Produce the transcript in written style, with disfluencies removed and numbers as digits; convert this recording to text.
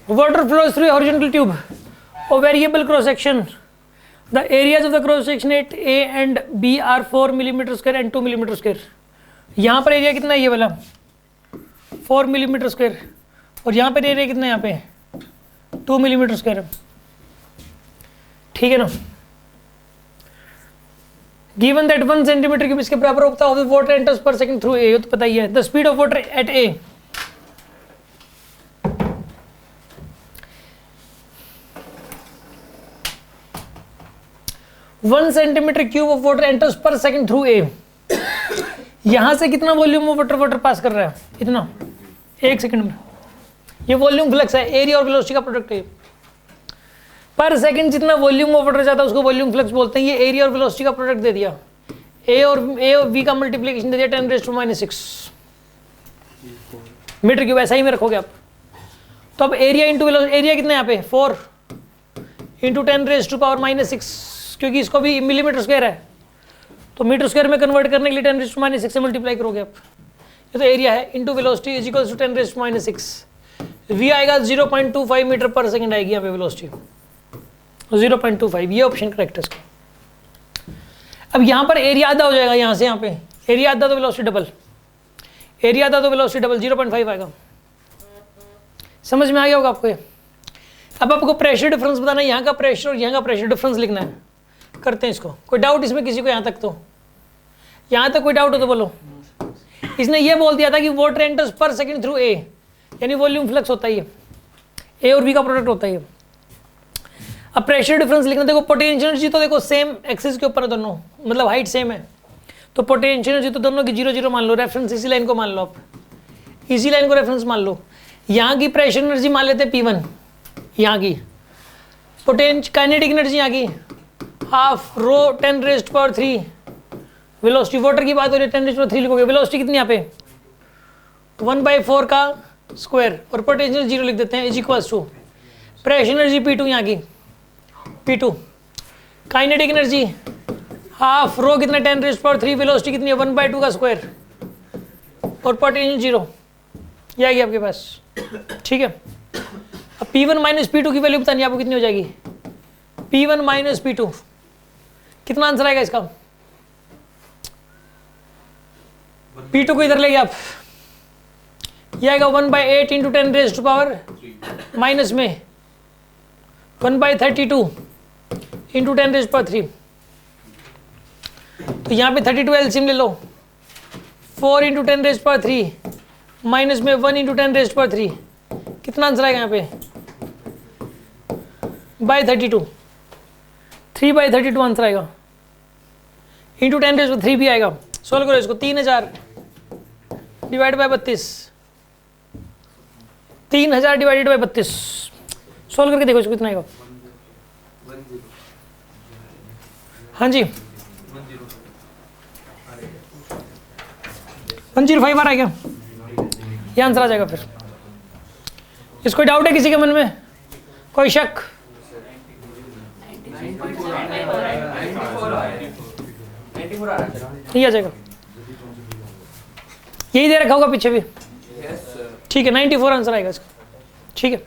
Water flows through a horizontal tube of variable cross section. The areas of the cross section at A and B are 4 mm square and 2 mm square. यहाँ पर area कितना है ये वाला 4 mm square और यहाँ पर area कितना है यहाँ पे 2 mm स्क्वायर. ठीक है ना. Given that 1 centimeter क्यूब इसके बराबर होता है water enters per second through A, ये तो पता ही है. The speed of water at A, one centimetre cube of water enters पर सेकंड थ्रू ए. यहां से कितना वॉल्यूम ऑफ वाटर पास कर रहा है इतना 1 सेकंड में. ये वॉल्यूम फ्लक्स है, एरिया और वेलोसिटी का प्रोडक्ट है. पर सेकंड जितना वॉल्यूम ऑफ वाटर जाता है उसको वॉल्यूम फ्लक्स बोलते हैं. ये एरिया और वेलोसिटी का प्रोडक्ट दे दिया. ए और वी का मल्टीप्लिकेशन दे दिया 10⁻⁶ मीटर क्यूब. ऐसा ही में रखोगे आप. तो अब एरिया इंटू वेलोसिटी, एरिया कितना है यहाँ पे 4 इंटू 10⁻⁻⁶, क्योंकि इसको भी मिलीमीटर स्क्वायर है तो मीटर स्क्वायर में कन्वर्ट करने के लिए 10⁻⁶ से मल्टीप्लाई करोगे आप. ये तो एरिया है into velocity is equal to 10⁻⁶. V आएगा 0.25 मीटर पर सेकंड आएगी यहाँ पे वेलोसिटी 0.25. ये ऑप्शन करेक्ट है इसका. अब यहाँ पर एरिया आधा हो जाएगा, यहाँ से यहाँ पे एरिया आधा तो वेलोसिटी डबल, एरिया आधा तो वेलोसिटी डबल 0.5 आएगा. समझ में आ गया होगा आपको ये. अब आपको प्रेशर डिफरेंस बताना है, यहाँ का प्रेशर और यहाँ का प्रेशर डिफरेंस लिखना है. करते हैं इसको. कोई डाउट इसमें किसी को यहाँ तक? तो यहाँ तक कोई डाउट हो तो बोलो. इसने ये बोल दिया था कि वाटर एंटर्स पर सेकंड थ्रू ए, यानी वॉल्यूम फ्लक्स होता है ये, ए और बी का प्रोडक्ट होता है ये. अब प्रेशर डिफरेंस लिखना. देखो पोटेंशियल एनर्जी तो देखो सेम एक्सिस के ऊपर है दोनों, मतलब हाइट सेम है, तो पोटेंशियल एनर्जी तो दोनों की 0 0 मान लो. रेफरेंस इसी लाइन को मान लो आप, इसी लाइन को रेफरेंस मान लो. यहाँ की प्रेशर एनर्जी मान लेते P1, यहाँ की काइनेटिक एनर्जी यहाँ की हाफ रो 10⁻³ वेलोसिटी. वाटर की बात हो रही है 10⁻³ लिखोगे. वेलोसिटी कितनी यहाँ पे 1/4 का स्क्वायर और पोटेंशियल 0 लिख देते हैं is equals to pressure energy P2 यहाँ की P2, kinetic energy half rho कितना 10⁻³ वेलोसिटी कितनी है 1/2 का स्क्वायर और पोटेंशियल 0. ये आएगी आपके पास. ठीक है. अब P1 माइनस P2 की वैल्यू बतानी आपको कितनी हो जाएगी. P1 माइनस P2 कितना आंसर आएगा इसका. P2 को इधर ले गए आप, ये आएगा 1/8 इंटू 10⁻³ माइनस में 1/32 इंटू 10⁻³. तो यहाँ पे 32 एलसीएम ले लो. 4 इंटू 10⁻³ माइनस में 1 इंटू 10⁻³. कितना आंसर आएगा यहाँ पे 32, 3/32 आंसर आएगा. इंटू 10⁻³ भी आएगा. सोल्व करो इसको. 3000 divide by 32, 3000 divided by 32. Solve करके देखो इसको कितना आएगा. हाँ जी 105 आ गया. ये आंसर आ जाएगा. फिर इसको डाउट है किसी के मन में, कोई शक? नहीं आ जाएगा. यही दे रखा होगा पीछे भी. ठीक है 94 आंसर आएगा इसका. ठीक है.